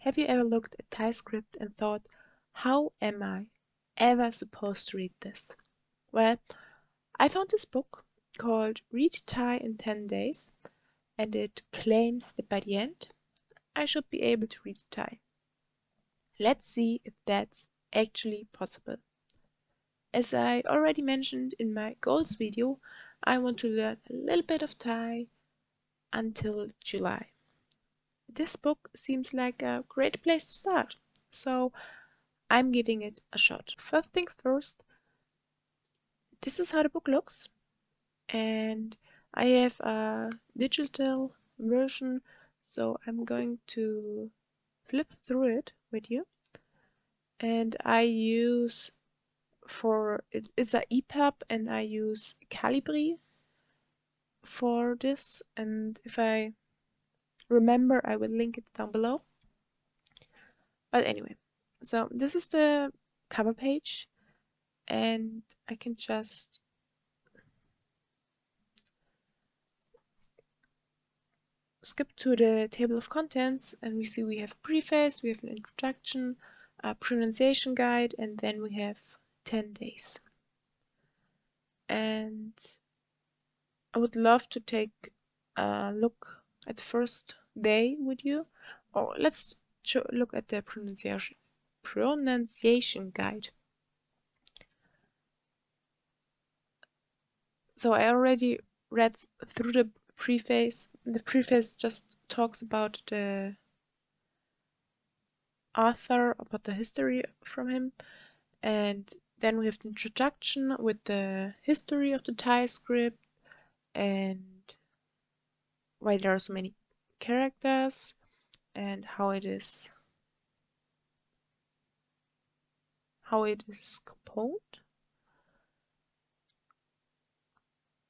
Have you ever looked at Thai script and thought, how am I ever supposed to read this? Well, I found this book called Read Thai in 10 Days, and it claims that by the end, I should be able to read Thai. Let's see if that's actually possible. As I already mentioned in my goals video, I want to learn a little bit of Thai until July. This book seems like a great place to start, so I'm giving it a shot. First things first, this is how the book looks, and I have a digital version, so I'm going to flip through it with you. And I use it's a EPUB, and I use Calibri for this, and if I remember I will link it down below. But anyway, so this is the cover page, and I can just skip to the table of contents, and we see we have a preface, we have an introduction, a pronunciation guide, and then we have 10 days. And I would love to take a look at the first day with you, or let's look at the pronunciation guide. So I already read through the preface. The preface just talks about the author, about the history from him, and then we have the introduction with the history of the Thai script and why there are so many characters and how it is composed.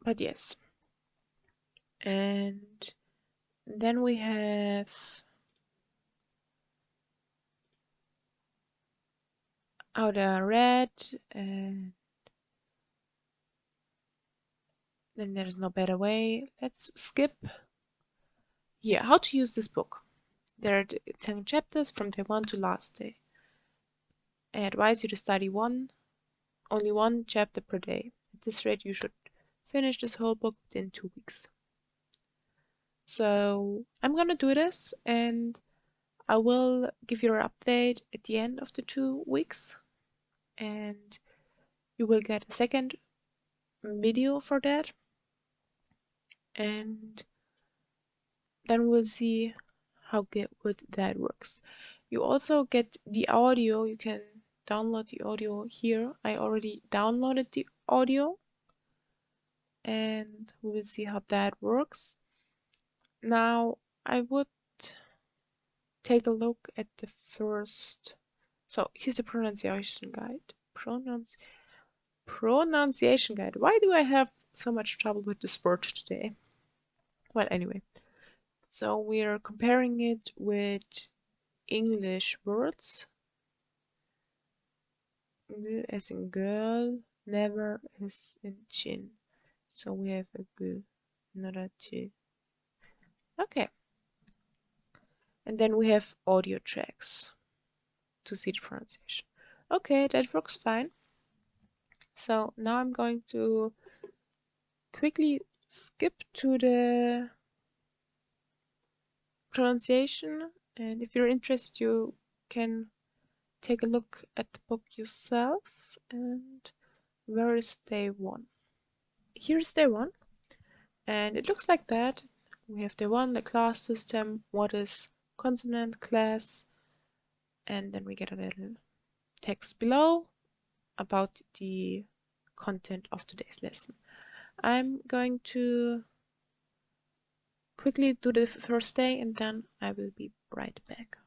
But yes, and then we have how they are read, and then there's no better way. Let's skip here. How to use this book. There are 10 chapters from day 1 to last day. I advise you to study only one chapter per day. At this rate, you should finish this whole book within 2 weeks. So I'm gonna do this, and I will give you an update at the end of the 2 weeks, and you will get a second video for that, and then we'll see how good that works. You also get the audio. You can download the audio here. I already downloaded the audio, and we will see how that works. Now I would take a look at the first. So here's the pronunciation guide. Pronunciation guide. Why do I have so much trouble with this word today? Well, anyway, so we're comparing it with English words. As in girl, never as in chin. So we have a g, not a t. Okay. And then we have audio tracks to see the pronunciation. Okay, that works fine. So now I'm going to quickly skip to the pronunciation, and if you're interested, you can take a look at the book yourself. And where is day 1? Here's day 1, and it looks like that. We have day 1, the class system, what is consonant class, and then we get a little text below about the content of today's lesson. I'm going to quickly do the first day, and then I will be right back.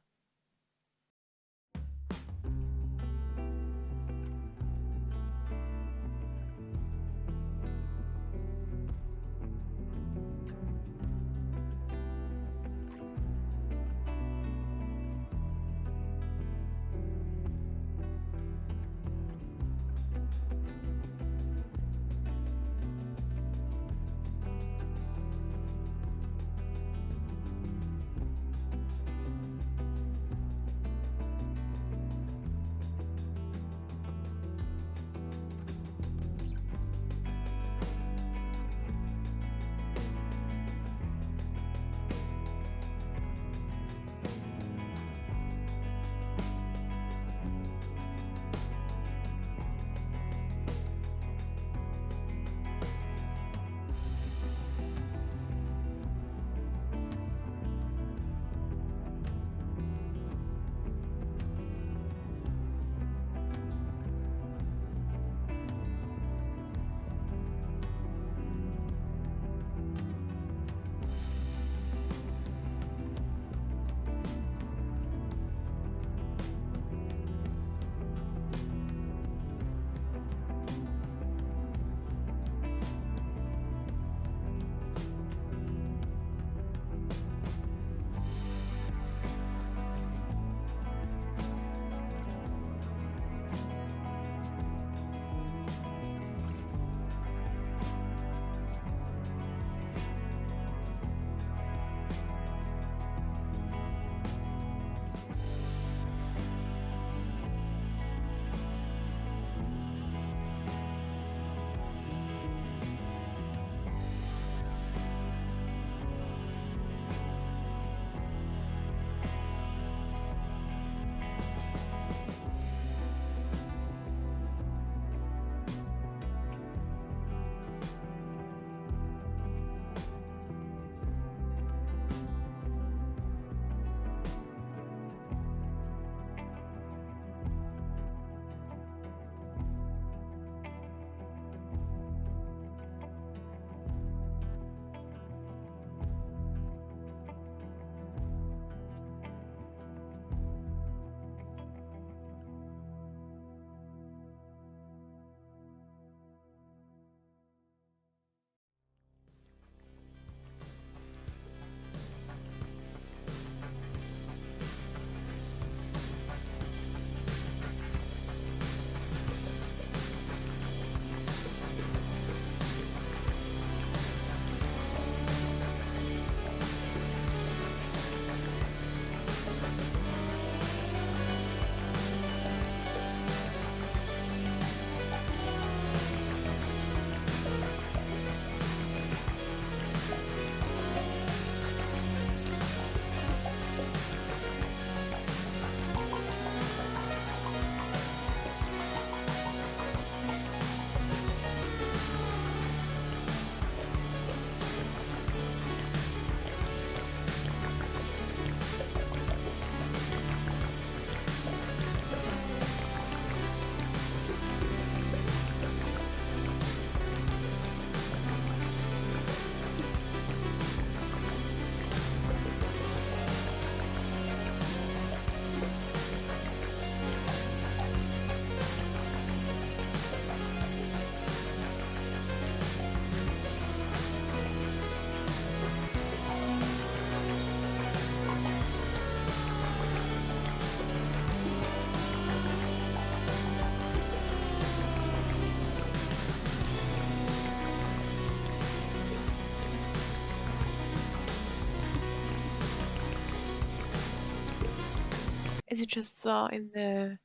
As you just saw in the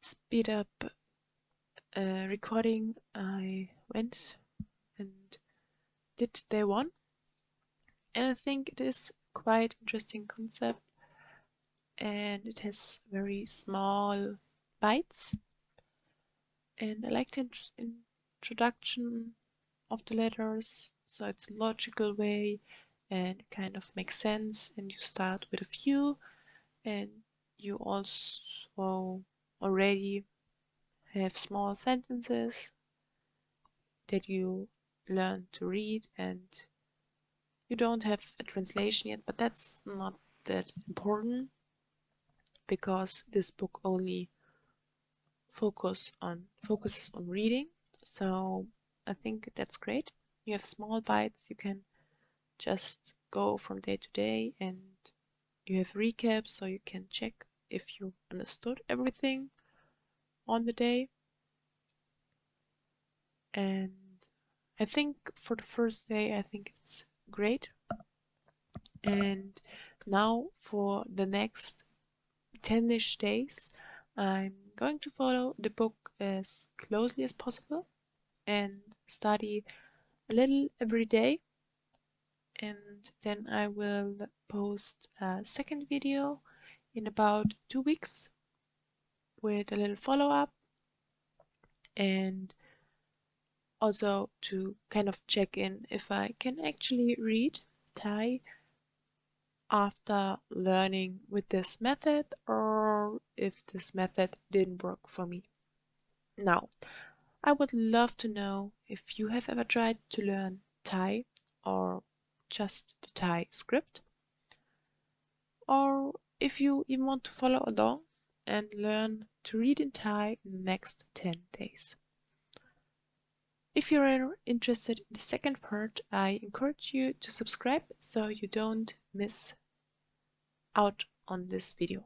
speed up recording, I went and did day one, and I think it is quite interesting concept, and it has very small bites, and I like the introduction of the letters, so it's a logical way and kind of makes sense, and you start with a few, and you also already have small sentences that you learn to read, and you don't have a translation yet, but that's not that important because this book only focuses on reading. So I think that's great. You have small bites, you can just go from day to day, and you have recaps so you can check if you understood everything on the day. And I think for the first day, I think it's great. And now for the next 10-ish days, I'm going to follow the book as closely as possible and study a little every day. And then I will post a second video in about 2 weeks with a little follow-up, and also to kind of check in if I can actually read Thai after learning with this method or if this method didn't work for me. Now, I would love to know if you have ever tried to learn Thai or just the Thai script, or if you even want to follow along and learn to read in Thai in the next 10 days. If you're interested in the second part, I encourage you to subscribe so you don't miss out on this video.